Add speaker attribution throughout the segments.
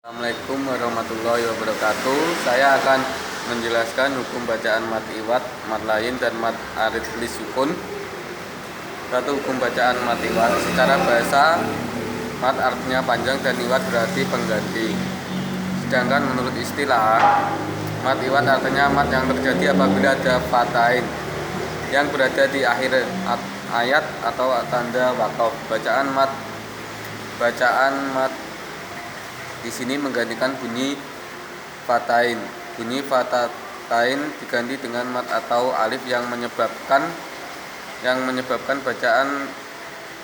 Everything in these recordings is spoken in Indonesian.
Speaker 1: Assalamualaikum warahmatullahi wabarakatuh. Saya akan menjelaskan hukum bacaan mat iwat, mat lain, dan mat arid li sukun. Satu, hukum bacaan mat iwat. Secara bahasa, mat artinya panjang dan iwat berarti pengganti. Sedangkan menurut istilah, mat iwat artinya mat yang terjadi apabila ada fatain yang berada di akhir ayat atau tanda waqaf. Bacaan mat di sini menggantikan bunyi fatain. Bunyi fatain diganti dengan mat atau alif yang menyebabkan bacaan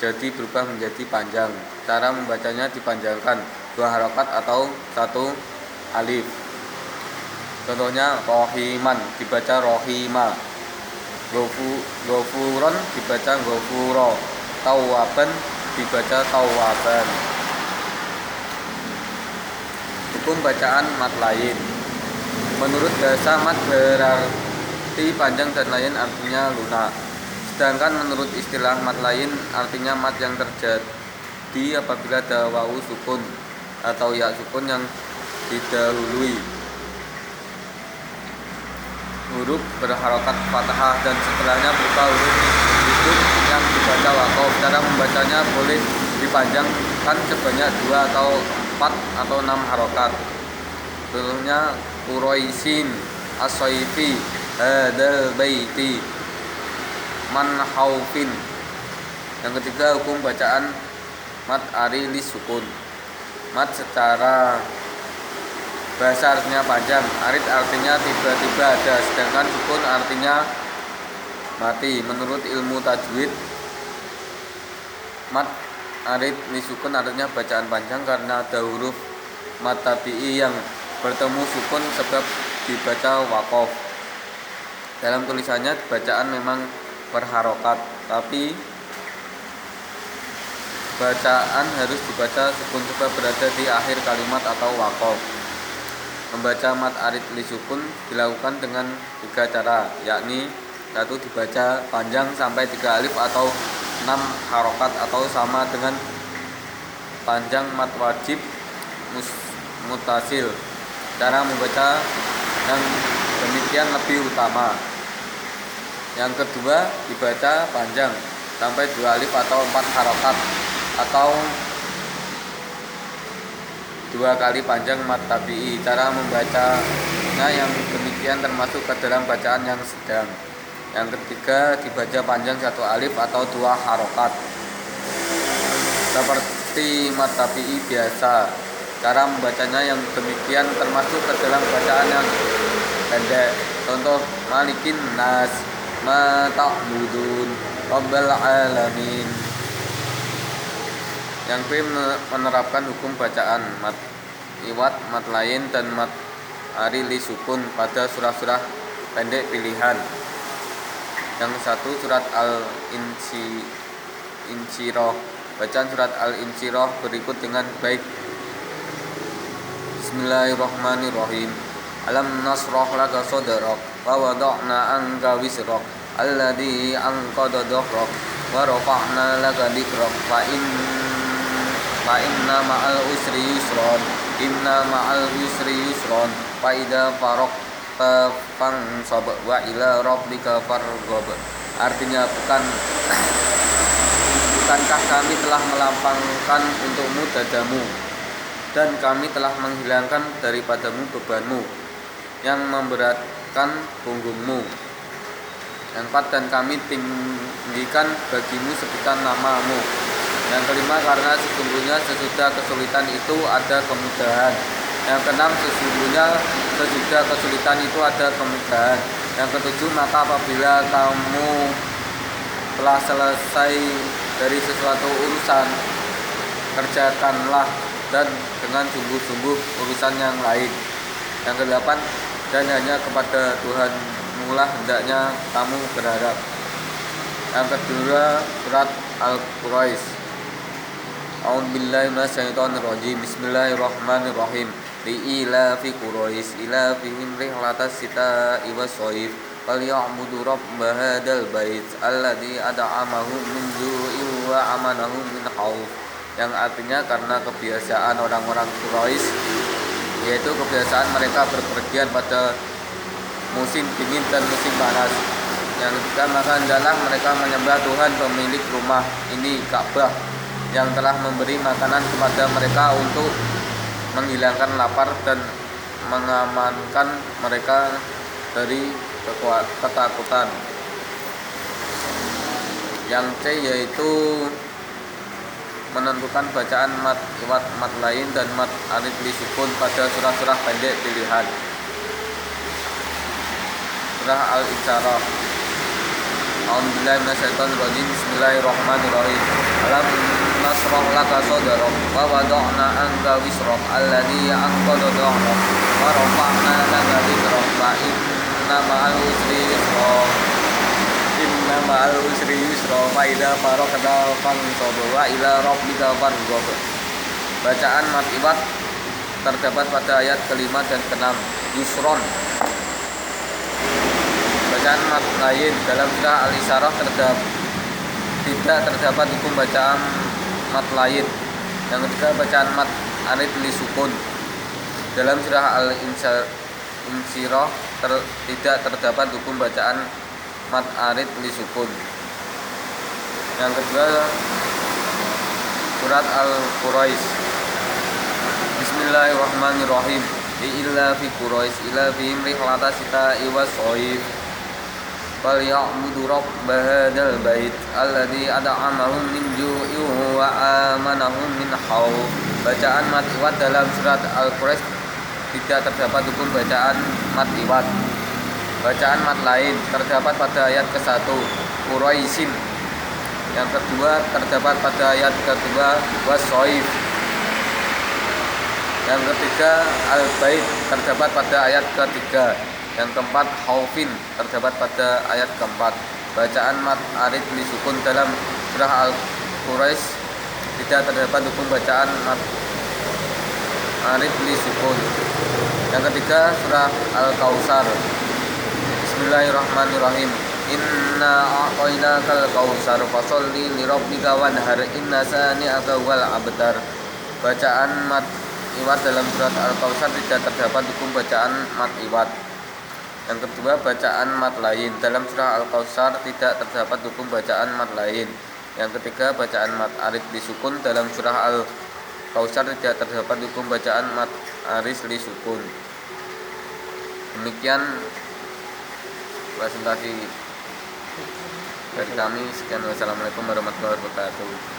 Speaker 1: jadi berubah menjadi panjang. Cara membacanya dipanjangkan 2 harokat atau 1 alif. Contohnya rohiman dibaca rohima, gofuron dibaca gofuro, tawaban dibaca tawaban. Hukum bacaan mat lain. Menurut bahasa, mat berarti panjang dan lain artinya lunak. Sedangkan menurut istilah, mat lain artinya mat yang terjadi apabila ada wawu sukun atau ya sukun yang didahului huruf berharokat fathah dan setelahnya berupa huruf sukun yang dibaca waqaf. Cara membacanya boleh dipanjangkan sebanyak 2 atau 4 atau 6 harokat. Contohnya Quraisin, As-Soifi, Hadal Baiti, Manhaufin. Yang ketiga, hukum bacaan mat ari li sukun. Mat secara bahasa artinya panjang, arid artinya tiba-tiba ada, sedangkan sukun artinya mati. Menurut ilmu tajwid, mat arid li sukun artinya bacaan panjang karena ada huruf mat tabi'i yang bertemu sukun sebab dibaca waqaf. Dalam tulisannya bacaan memang berharokat, tapi bacaan harus dibaca sukun sebab berada di akhir kalimat atau waqaf. Membaca mat arid li sukun dilakukan dengan 3 cara, yakni 1. Dibaca panjang sampai 3 alif atau 6 harokat atau sama dengan panjang mat wajib mutasil. Cara membaca yang demikian lebih utama. Yang kedua, dibaca panjang sampai 2 alif atau 4 harokat atau 2 kali panjang mat tabi'i. Cara membacanya yang demikian termasuk ke dalam bacaan yang sedang. Yang ketiga, dibaca panjang 1 alif atau 2 harokat seperti mat tabi'i biasa. Cara membacanya yang demikian termasuk ke dalam bacaan yang pendek. Contoh Malikin Nas, Ma ta'budun, Rabbal alamin. Yang B, menerapkan hukum bacaan mat iwat, mat lain, dan mat ari li sukun pada surah-surah pendek pilihan. Yang 1, surat Al-Insyirah. Bacaan surat Al-Insyirah berikut dengan baik. Bismillahirrahmanirrahim. Alam nasrah laka sadrak wa wada'na anka wisrak alladhi anqadha dhahrak wa rafa'na laka dhikrak fa inna ma'al usri yusran inna ma'al usri yusran fa idza faraqta fansab wa ila rabbika farghab. Artinya, bukankah kami telah melapangkan untukmu dadamu dan kami telah menghilangkan daripadamu bebanmu yang memberatkan punggungmu. Yang 4, dan kami tinggikan bagimu sebutan namamu. Yang kelima, karena sesungguhnya sesudah kesulitan itu ada kemudahan. Yang keenam, sesungguhnya sesudah kesulitan itu ada kemudahan. Yang ketujuh, maka apabila kamu telah selesai dari sesuatu urusan, kerjakanlah dan dengan sungguh-sungguh urusan yang lain. Yang kedelapan, dan hanya kepada Tuhanmu lah hendaknya kamu berharap. Yang kedua, surat Al-Quraish. A'udzubillahi minasyaitonirrajim. Bismillahirrahmanirrahim. Li'ilafi Quraish ilafihim rihlatas sita'i was-shaif falya'budu rabb hadzal bait alladzi at'amahum min ju'in wa amanahum min khauf. Yang artinya, karena kebiasaan orang-orang Quraisy yaitu kebiasaan mereka berpergian pada musim dingin dan musim panas. Yang ketiga, maka hendaklah mereka menyembah Tuhan pemilik rumah ini, Ka'bah, yang telah memberi makanan kepada mereka untuk menghilangkan lapar dan mengamankan mereka dari ketakutan. Yang C yaitu menentukan bacaan mat iwat, mat lain dan mat arid li sukun pada surah-surah pendek pilihan. Surah Al-Insyirah. A'udzubillahi minasyaitonir rajim. Bismillahirrahmanirrahim. Alam nasrah laka sadrak wa wada'na anka wisrak alladzi anqadha dhahrak wa rafa'na laka dhikrak fa inna ma'al usri yusra. Inna ma'al usri yusra fa idza faragta fansab wa ila rabbika farghab. Bacaan mat iwat terdapat pada ayat kelima dan keenam. Yusron. Bacaan mat lain dalam surah Al-Insyirah tidak terdapat hukum bacaan mat lain. Yang ketiga, bacaan mat arid li sukun dalam surah Al-Insyirah tidak terdapat hukum bacaan mat arid li sukun. Yang kedua, surat Al-Quraisy. Bismillahirrahmanirrahim. Illa fi Quraisy illa fihim rihlata sita'i was shaif falyabudu rabb hadzal bait alladzi at'amahum min ju'in wa amanahum min khauf. Bacaan mat iwat dalam surat Al-Quraisy tidak terdapat hukum bacaan mat iwat. Bacaan mat lain terdapat pada ayat ke-1 Quraisyin. Yang kedua terdapat pada ayat kedua was-shaif. Yang ketiga al-bait terdapat pada ayat ketiga. Yang keempat khaufin terdapat pada ayat keempat. Bacaan mat arid li sukun dalam surah Al-Quraisy tidak terdapat hukum bacaan mat arid li sukun. Yang ketiga surah Al-Kautsar. Bismillahirrahmanirrahim. Inna a'tainakal kautsar fasholli li rabbika wanhar inna sani'aka wal abtar. Bacaan mat iwat dalam surat Al-Kautsar tidak terdapat hukum bacaan mat iwat. Yang kedua, bacaan mat lain dalam surah Al-Kautsar tidak terdapat hukum bacaan mat lain. Yang ketiga, bacaan mat arid li sukun dalam surah Al-Kautsar tidak terdapat hukum bacaan mat arid li sukun. Demikian presentasi dari kami. Sekian, wassalamualaikum warahmatullahi wabarakatuh.